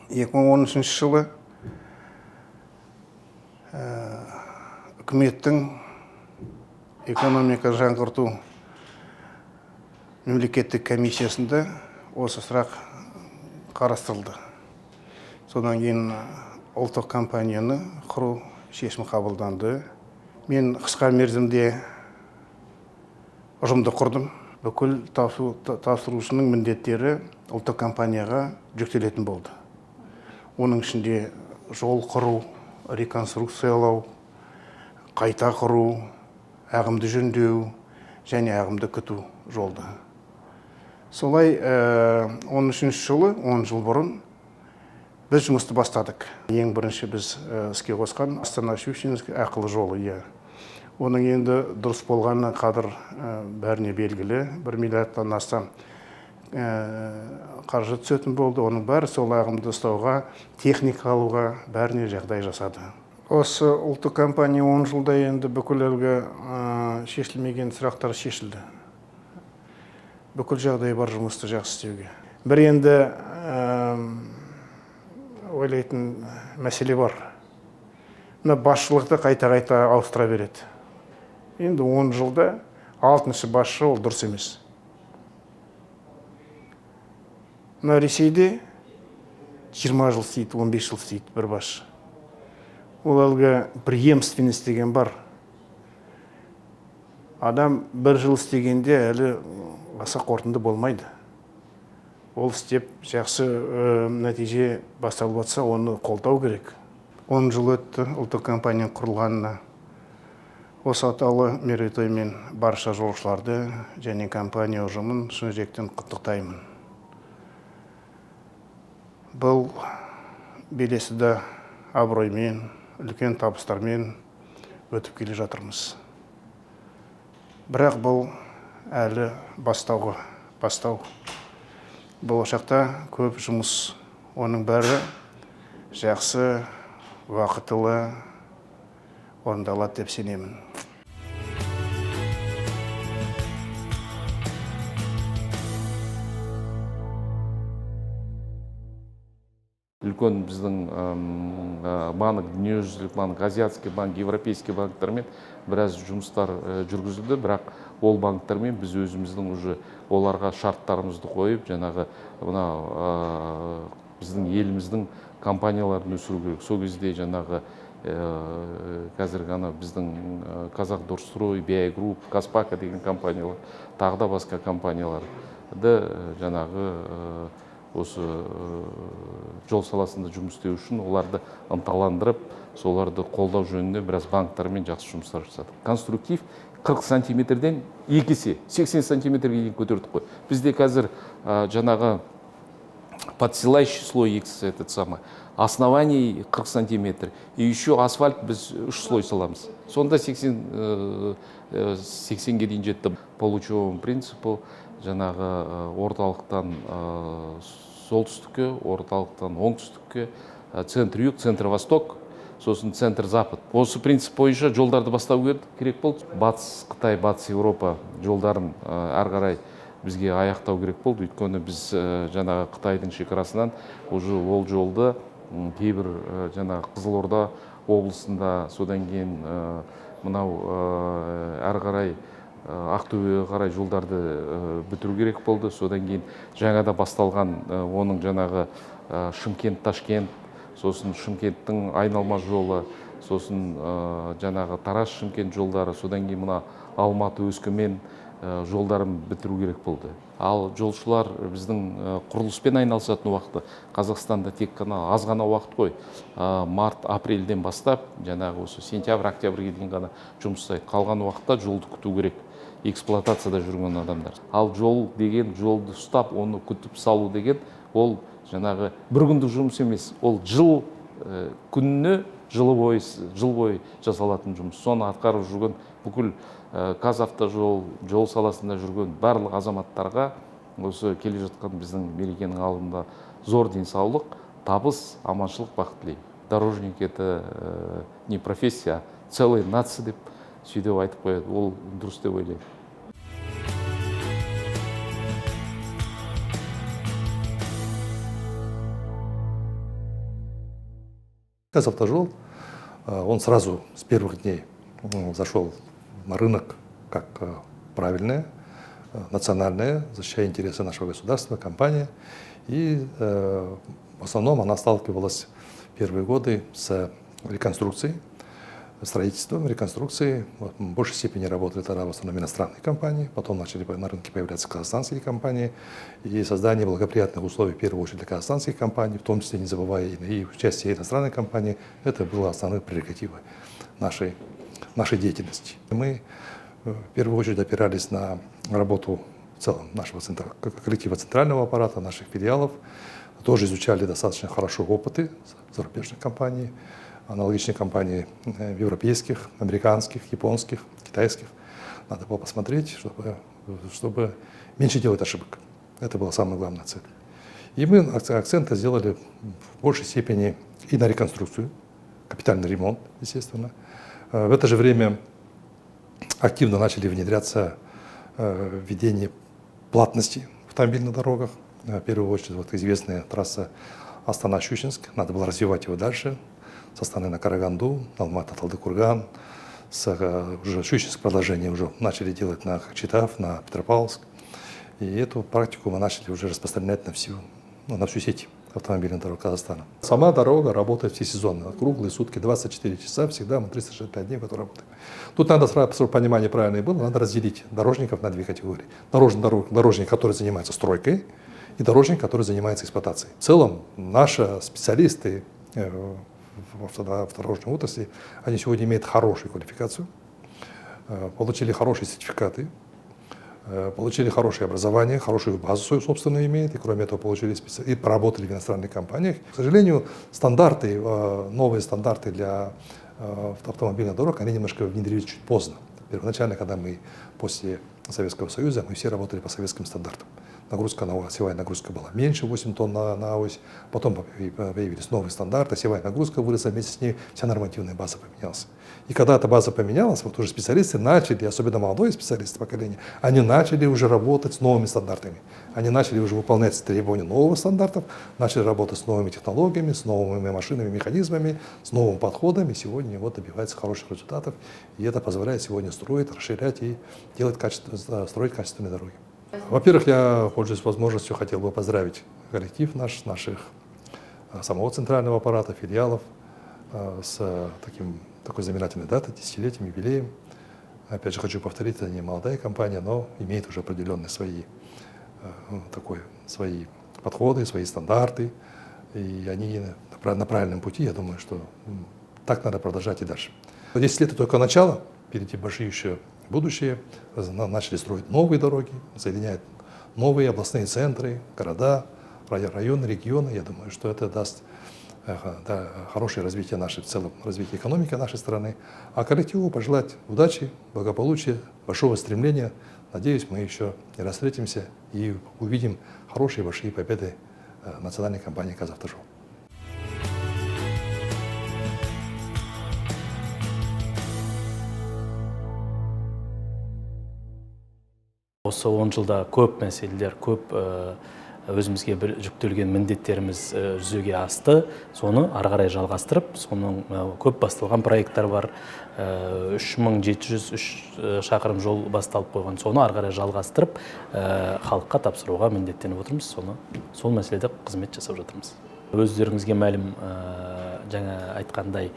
2013 жылы үкіметтің экономика жаңғырту мемлекеттік комиссиясында осы сұрақ қарастырылды. Содан кейін ұлттық компанияны құру шешімі қабылданды. Мен қысқа мерзімде ұжымды құрдым. Бүкіл тапсырушының міндеттері ұлттық компанияға жүктелетін болды. Оның ішінде жол құру, реконструкциялау, қайта құру, ағымды жөндеу және ағымды күту жолды. Солай 13 жылы, 10 жыл бұрын біз жұмысты бастадық. Ең бірінші біз іске қосқан Астана-Щучинск ақылы жолы. Оның енді дұрыс болғаны қадір бәріне белгілі. 1 миллиардтан астам қаржы түсетін болды. Оның бәрі сол ағымды ұстауға, техника алуға бәріне жағдай жасады. Осы ұлттық компания 10 жылда енді бүкіл әлгі шешілмеген сұрақтар шешілді. Бүкіл жағдай бар жұмысты жақсы істеуге. Бір енді ойлайтын мәселе бар. Басшылықты қайта-қайта ауыстыра береді. Енді 10 жылда 6-шы басшы ол дұрыс емес. Ресейде 20 жыл істейді, 15 жыл істейді бір басшы. Ол әлгі преемственность деген бар. Адам 1 жыл істегенде әлі аса қорытынды болмайды. Ол істеп жақсы нәтиже басталып жатса, оны қолдау керек. 10 жыл өтті ұлттық компания құрылғанына. Осы атаулы мерейтоймен барша жолаушыларды және компания ұжымын шын жүректен құттықтаймын. Бұл белесіде абыроймен, үлкен табыстармен өтіп келе жатырмыз. Бірақ бұл әлі бастау. Болашақта көп жұмыс, оның бәрі жақсы, уақытылы орындалады деп сенемін. Үлкен біздің банк, дүниежүзілік банк, азиатский банк, европейский банктармен біраз жұмыстар жүргізілді, бірақ ол банктармен біз өзіміздің уже оларға шарттарымызды қойып, жаңағы біздің еліміздің компанияларын өсіру керек. Сол кезде жаңағы қазіргі біздің Казахдорстрой, BI Group, Казпака деген компаниялар, тағы да басқа компанияларды жаңағы осы жол саласында жұмыс істеу үшін оларды ынталандырып, соларды қолдау жөнінде біраз банктармен жақсы жұмыстар жасадық. Конструктив 40 сантиметрден 2 есе 80 сантиметрге дейін көтердік қой. Бізде қазір жаңағы подсилающий слой основание 40 сантиметр. И еще асфальт біз 3 слой саламыз. Сонда 80-ге дейін жетті. По лучевому принципу жаңағы орталықтан солтүстікке, орталықтан оңтүстікке, центр-юг, центр-восток, сосын центр-запад. Осы принцип бойынша жолдарды бастау керек болды. Батыс Қытай, Батыс Еуропа жолдарын ары қарай бізге аяқтау керек болды. Өйткені біз жаңағы Қытайдың шекарасынан уже ол жолды кейбір жаңағы Қызылорда облысында, содан кейін мынау ары қарай Ақтөбеге қарай жолдарды бітіру керек болды. Содан кейін жаңада басталған оның жаңағы Шымкент, Ташкент, сосын Шымкенттің айналма жолы, сосын жаңағы Тараз, Шымкент жолдары, содан кейін мына Алматы, Өскемен жолдарын бітіру керек болды. Ал жолшылар біздің құрылыспен айналысатын уақыты Қазақстанда тек қана аз ғана уақыт қой. Март, апрельден бастап, жаңағы осы сентябрь, октябрьге дейін ғана жұмыс жасайды. Қалған уақытта жолды күту керек. Эксплуатацияда жүрген адамдар. Ал жол деген, жолды ұстап, оны күтіп салу деген, ол жаңағы бір күндік жұмыс емес. Ол жыл күніне жыл бойы жасалатын жұмыс. Соны атқарып жүрген бүкіл Қазавтожол, жол саласында жүрген барлық азаматтарға осы келе жатқан біздің мерекенің алдында зор денсаулық, табыс, аманшылық, бақыт тілеймін. Дорожник это не профессия, а целая нация деп сөйтіп айтып қояды. Ол дұрыс деп ойлаймын. Казавтожол, он сразу с первых дней зашел на рынок как правильная, национальная, защищая интересы нашего государства, компания. И в основном она сталкивалась в первые годы с реконструкцией, строительством, реконструкцией. В большей степени работали тогда в основном иностранные компании, потом начали на рынке появляться казахстанские компании, и создание благоприятных условий, в первую очередь, для казахстанских компаний, в том числе не забывая и участие иностранной компании, это было основной прерогативой нашей деятельности. Мы в первую очередь опирались на работу в целом нашего коллектива центрального аппарата, наших филиалов, тоже изучали достаточно хорошо опыты зарубежных компаний, аналогичных компаний европейских, американских, японских, китайских. Надо было посмотреть, чтобы меньше делать ошибок. Это была самая главная цель. И мы акценты сделали в большей степени и на реконструкцию, капитальный ремонт, естественно. В это же время активно начали внедряться введение платности в автомобильных дорогах. В первую очередь вот известная трасса Астана-Щучинск. Надо было развивать его дальше. С Астаны на Караганду, Алматы-Талдыкурган. Уже Щучинск продолжение уже начали делать на Хачатав, на Петропавловск. И эту практику мы начали уже распространять на всю сеть автомобильных дорог Казахстана. Сама дорога работает всесезонно, круглые сутки, 24 часа, всегда мы 365 дней в эту работаем. Тут надо сразу, чтобы понимание правильное было, надо разделить дорожников на две категории. Дорожник, который занимается стройкой, и дорожник, который занимается эксплуатацией. В целом, наши специалисты в автодорожной отрасли, они сегодня имеют хорошую квалификацию, получили хорошие сертификаты, получили хорошее образование, хорошую базу свою собственную имеют, и кроме этого получили и поработали в иностранных компаниях. К сожалению, новые стандарты для автомобильных дорог, они немножко внедрились чуть поздно. Первоначально, когда мы после Советского Союза, мы все работали по советским стандартам. Осевая нагрузка была меньше, 8 тонн на ось. Потом появились новые стандарты, осевая нагрузка выросла, вместе с ней вся нормативная база поменялась. И когда эта база поменялась, вот уже специалисты начали, особенно молодые специалисты поколения, они начали уже работать с новыми стандартами. Они начали уже выполнять требования новых стандартов, начали работать с новыми технологиями, с новыми машинами, механизмами, с новыми подходами. Сегодня вот добивается хороших результатов. И это позволяет сегодня строить, расширять и строить качественные дороги. Во-первых, я, пользуясь возможностью, хотел бы поздравить коллектив наших самого центрального аппарата, филиалов с такой знаменательной датой, десятилетием, юбилеем. Опять же, хочу повторить, это не молодая компания, но имеет уже определенные свои подходы, свои стандарты. И они на правильном пути, я думаю, что так надо продолжать и дальше. 10 лет это только начало, впереди большие еще будущее. Начали строить новые дороги, соединяют новые областные центры, города, районы, регионы. Я думаю, что это даст хорошее развитие в целом развитие экономики нашей страны. А коллективу пожелать удачи, благополучия, большого стремления. Надеюсь, мы еще не раз встретимся и увидим хорошие большие победы национальной компании «Казавтожол». Осы 10 жылда көп мәселелер, көп өзімізге жүктелген міндеттеріміз жүзеге асты. Соны ары қарай жалғастырып, соның көп басталған проекттер бар. 3703 шақырым жол басталып қойған. Соны ары қарай жалғастырып, халыққа тапсыруға міндеттеніп отырмыз. Сол мәселеде қызмет жасап жатырмыз. Өздеріңізге мәлім, жаңа айтқандай,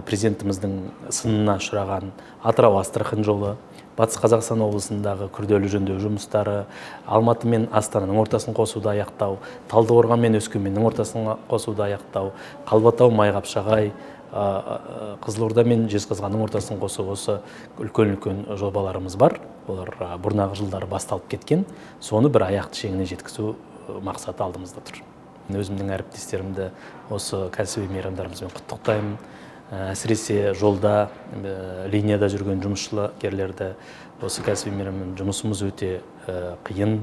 президентіміздің сынына ұшыраған Атырау-Астрахань жолы, Батыс Қазақстан облысындағы күрделі жөндеу жұмыстары, Алматы мен Астананың ортасын қосуды аяқтау, Талдықорған мен Өскеменнің ортасын қосуды аяқтау, Қалбатау-Майқапшағай, Қызылорда мен Жезқазғанның ортасын қосу, осы үлкен жобаларымыз бар. Олар бұрнағы жылдары басталып кеткен. Соны бір аяқты шегіне жеткізу мақсаты алдымызда тұр. Өзімнің әріптестерімді осы кәсіби мейрамдарымызбен құттықтаймын. Әсіресе жолда, линияда жүрген жұмысшыларды осы кәсіби мейраммен жұмысымыз өте қиын.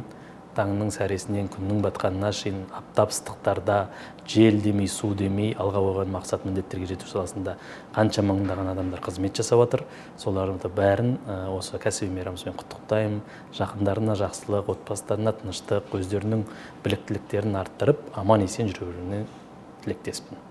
Таңның сәресінен күннің батқанына шейін аптап ыстықтарда жел демей, су демей алға қойған мақсат міндеттерге жету саласында қанша мыңдаған адамдар қызмет жасап жатыр. Солардың бәрін осы кәсіби мейрамымызбен құттықтаймын. Жақындарына жақсылық, отбасыларына тыныштық, өздерінің біліктіліктерін арттырып, аман есен жүруіне тілектеспін.